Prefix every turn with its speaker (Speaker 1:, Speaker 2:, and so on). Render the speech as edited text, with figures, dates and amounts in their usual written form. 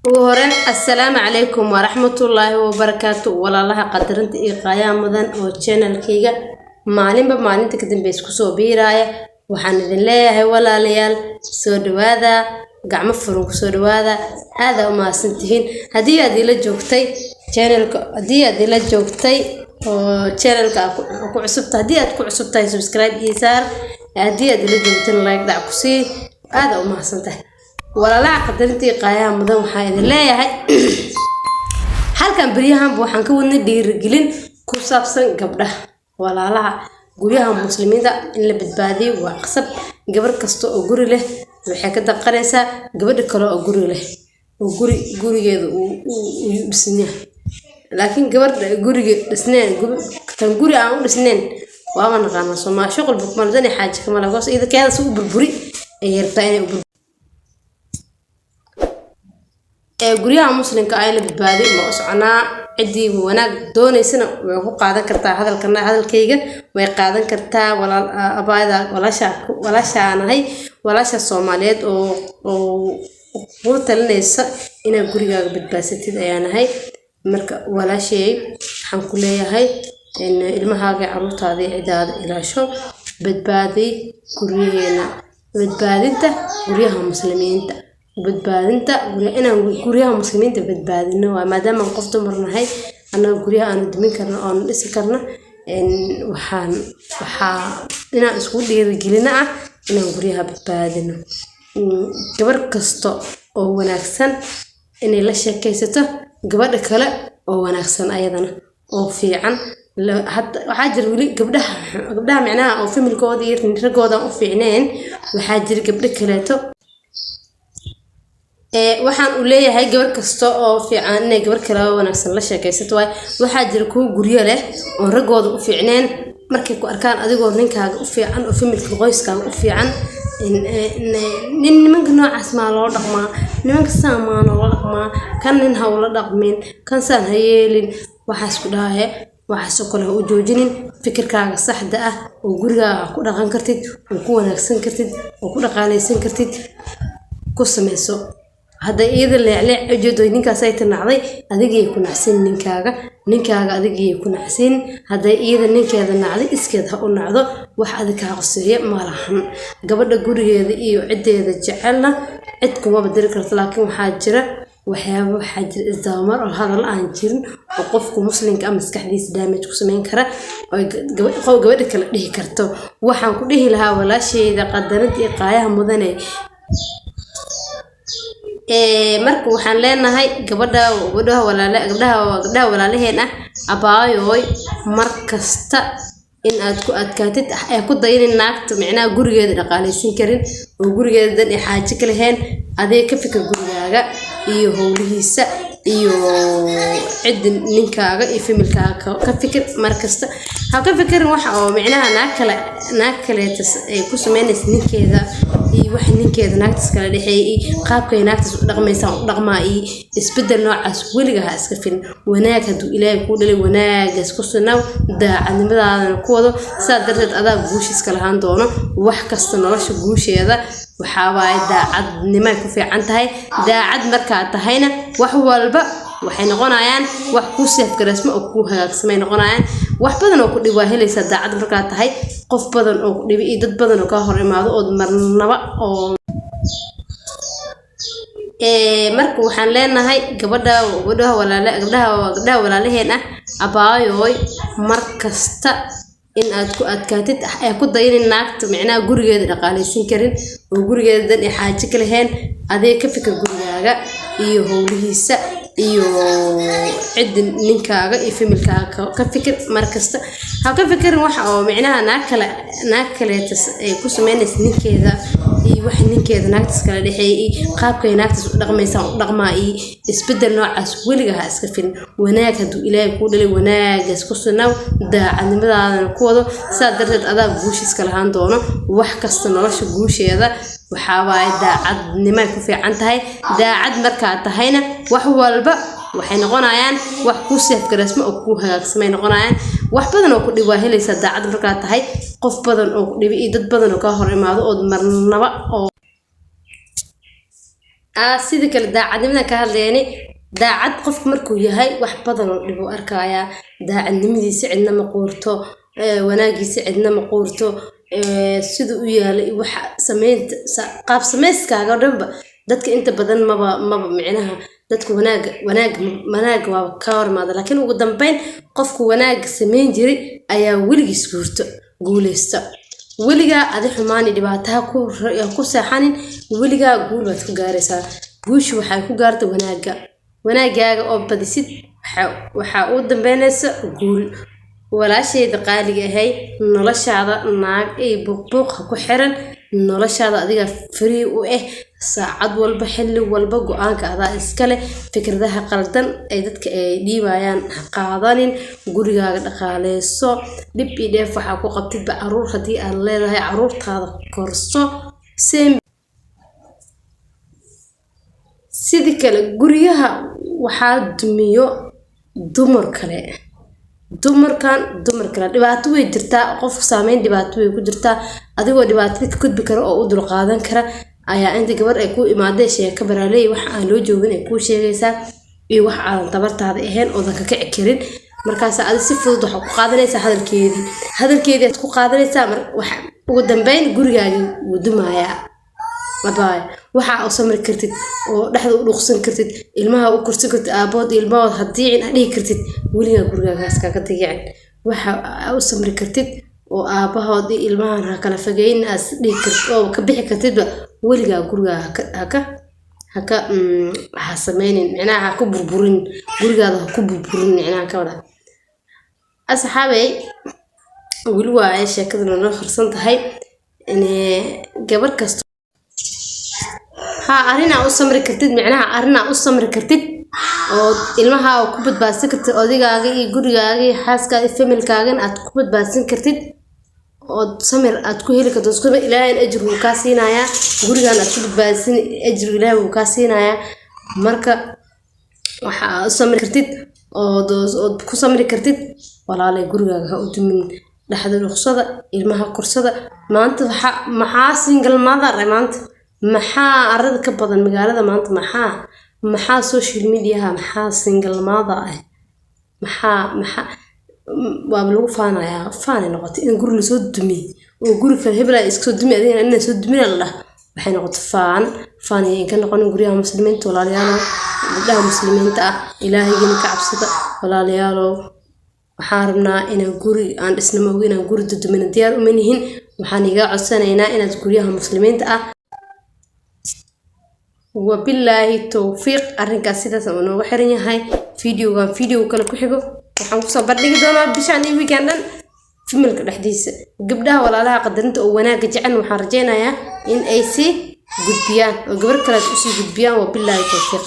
Speaker 1: وهران السلام عليكم ورحمة الله وبركاته ولا الله قدرنت إيقايا مدن أو channel كيجا معلم بمعلم تقدم بيسكسو بيراية وحن الله ولا ليال سود هذا قام فروق سود هذا وما سنتين هدي لجوكتي channel هدي لجوكتي channel كأكو عصبت هدي عصبتي سبسكرايب يسار هدي لجوكتي لايك دعكسي هذا وما سنته ولا لا قدرتي قيام مدن حايد لا يا هل كان بريهم بوحن كوني ديرجلين كوسابسن قبله ولا لا قريها مسلمين ده اللي بتبادي وقصب قبر كستو أقول له وحكي قريسة قبر كلا أقول له وقري جد وبسنيه لكن قبر قري سنين تنقري عن سنين وأنا غانا سما شغل بكمل ذني حاجة كمان أقص إذا كان سوق بالبري يرتاين guryaha muslimka ay la badbaadi ma uscana cidii wanaag doonaysana way ku qaadan kartaa hadalkayga way qaadan kartaa walaal abaayada walaasha Soomaaliyeed oo ku talinaysa inaa gurigaaga badbaasatid ayaanahay marka walaashay waxaan ku leeyahay in ilmahaaga carruurtaada cidaada ilaasho badbaadi guryaheena badbaadinta guryaha muslimiinta badbaadinta guryaha muslimiinta badbaadino waa maadaama qof dumar nahay anaga guryaha aan dimin karno oo dhisi karno waxa inaan isku dhiirigelina inaan guryaha badbaadino gabar kasto oo wanaagsan inay la sheekaysato gabadha kale oo wanaagsan ayadana oo fiican waxaa jira wali gabdhaha macnaha oo familkooda iyo ragooda u fiicneen waxaa jira gabdho kaleeto waxaan u leeyahay gabar kasta oo fiican inay gabar kale oo wanaagsan la sheekaysato waxaa jira kuwa guryo leh oo ragooda u fiicneen markay ku arkaan adigoo ninkaaga u fiican oo familka qoyskaaga u fiican nimanka noocaas ma loo dhaqmaa nimanka saamaan loo dhaqmaa kan nin ha ula dhaqmin kan saan ha yeelin waxaas ku dhahaye waxaas kale u joojinin fikirkaaga saxda ah oo gurigaaga ku dhaqan kartid oo ku wanaagsan kartid oo ku dhaqaalaysan kartid ku sameeyso هذا إذا اللي عجدوا نكاسة تنعضي هذا يكون حسين نكاga هذا يكون حسين هذا إذا نكاذا نعضي إسكذا ونعضه واحد كعصية ما راحن قبل الجوري هذا عدة هذا جعلنا عدكم ما بدرك لكن حاجرة وحاجر الزامر وهذا الآن جرن وقفكم مسلم كأمس كحديث دامج وسمين كرا قبل كلا ليه كرتو وحن كله لها ولا شيء إذا قدرت إقايا مدني marka waxaan leenahay gabadha walaalaheena abaayoy markasta in aad ku adkaatid ay ku daynin naagta macnaa gurigeeda dhaqaalaysan karin oo gurigeeda dan xaaji ka lahayn adee ka fikir gurigaaga iyo howlihiisa iyo cid ninkaaga iyo familkaaga ka fikir markasta ha ka fikirin waxa oo macnaa naag kale ay ku sameynaysa ninkeeda iyo wax ninkeeda naagtas kala dhaxeeyay qaabkay naagtas u dhaqmaysan u dhaqmaa isbedel noocaas weliga ha iska filin wanaag haduu ilaahay ku dhalay wanaagaas ku sunaw daacadnimadaadana ku wado sadarteed adaa guushiis kala haan doono wax kasta nolosha guusheeda waxa waay daacadnimo ku fiican tahay daacad marka tahayna wax walba waxay noqonayaan wax ku seef gareesmo oo ku hagaagsamay noqonayaan wax badan oo ku dhibaa helaysa daacad marka tahay qof badan oo ku dhibi dad badan oo ka hor imaado oo marnaba oo marka waxaan leenahay gabadha walaalaheena abaayoy markasta in aad ku adkaatid ay ku daynin naagta macnaa gurigeeda dhaqaalaysan karin oo gurigeeda dan xaaji ka lahayn adee ka fikir gurigaaga iyo howlihiisa iyo cid ninkaaga iyo familkaaga ka fikir markasta ha ka fikirin waxa oo macnaa naag kale ay ku sameynaysa ninkeeda iyo wax ninkeeda naagtas kala dhaxeeyay qaabkay naagtas u dhaqmaysan u dhaqmaa isbedel noocaas weliga ha iska filin wanaag haduu ilaahay ku dhalay wanaagaas ku sunaw daacadnimadaadana ku wado sadarteed adaa guushiis kala haan doono wax kasta nolosha guusheeda waxa waay daacadnimo ku fiican tahay daacad marka tahayna wax walba waxay noqonayaan wax ku seef gareesmo oo ku hagaagsamay noqonayaan wax badan oo ku dhibaa helaysa daacad marka tahay qof badan oo ku dhibi dad badan oo ka hor imaado oo marnaba oo sidii kale daacadnimada ka hadlayni daacad qof markuu yahay wax badan oo dhib u arkaya daacadnimadiisa cidna ma quurto wanaagiisa cidna ma quurto sidoo u yaalay wax sameynta qaab sameyskaaga dhanba dadka inta badan maba micnaha dadku wanaag waa ka hormaada laakiin ugu dambeyn qofku wanaag sameyn jiray ayaa weligiis guuleysta weligaa adi xumaan dhibaataha ku saaxanin weligaa guul baad ku gaaraysaa guushu waxay ku gaartaa wanaagaaga oo badisid waxa uu dambeynaysa guul walaashayda qaaliga ahay noloshaada naag ay buuq ku xiran noloshaada adiga free u saacad walba xilli walba go'aanka adaa iskale fikradaha qaldan ay dadka ay dhiibayaan qaadanin gurigaaga dhaqaaleyso dib iyo dheef waxa ku qabtid ba caruur hadii aad leedahay caruurtaada korso sidii kale guriyaha waxaa dumiyo dumar kale dhibaato way jirtaa qof saameyn dhibaato way ku jirtaa adigoo dhibaatada ka gudbi kara oo u dul qaadan kara ayaa inta gabar ay ku imaadeen sheeko baraaley wax aan loo joogin ay ku sheegaysaa iyo wax aan tabartaada ahayn oo dadka ka cikirin markaas aad si fudud wax ku qaadanaysaa hadalkeedii aad ku qaadanaysaa waxa ugu dambeyn gurigaaga wuu dumayaa mabaay waxa oo samir kartid oo dhaxda u dhuqsan kartid ilmaha u kursi kartid aabood ilmaha hadii in adhigi kartid weliga gurigaaga iskaga tageen waxa u samir kartid oo aabahood ilmahan ha kala fogeyn as dhigi kartid oo ka bixi kartid weliga gurigaaga haka waxa sameeyeen macnaha ku burburin gurigaada ku burburin macnaha ka wada asxaabay wali waa ay sheekada noo qarsan tahay in gabar kasta arina u samri kartid macnaha arina u samri kartid oo ilmaha ku badbaadsan kartid odigaaga iyo gurigaaga iyo xaaskaaga iyo familkaaga aad ku badbaadsan kartid oo samir aad ku heli kartid isku ilaahay ajir uu ka siinaya gurigaan aad ku badbaadsan ajir ilaahay uu ka siinaya marka waxa samri kartid oo ku samri kartid walaalay gurigaaga u dumin dhaxda ruqsada ilmaha korsada maanta maxaa single mother maanta maxaa arada ka badan magaalada maanta maxaa social media maxaa single mother maxaa waa lagu faanay noqotay in guri la soo dumiyo oo guri kale hebel ay iska soo dumiyo adina in soo dumiyo la waxay noqotay faan ay ka noqon guriyaha muslimiinta walaalayaal dadka muslimiinta ilaahayna ka cabsada walaalayaal waxaan rabnaa inaan guri aan dhisnimo inaan guri dumin diyaar u manihin waxaan iga codsanaynaa inaad guriyaha muslimiinta وبالله التوفيق أرنك سيدة سمنو وحرني هاي فيديو كله كحجو وحنقول صبر لي دونا بشان ويكندن في ملك الحديث قبلها ولا لا قدرت وانا جعن وحرجينا يا إن أي سي قد بيان وقبل كلا تأسي قد بيان وبالله التوفيق.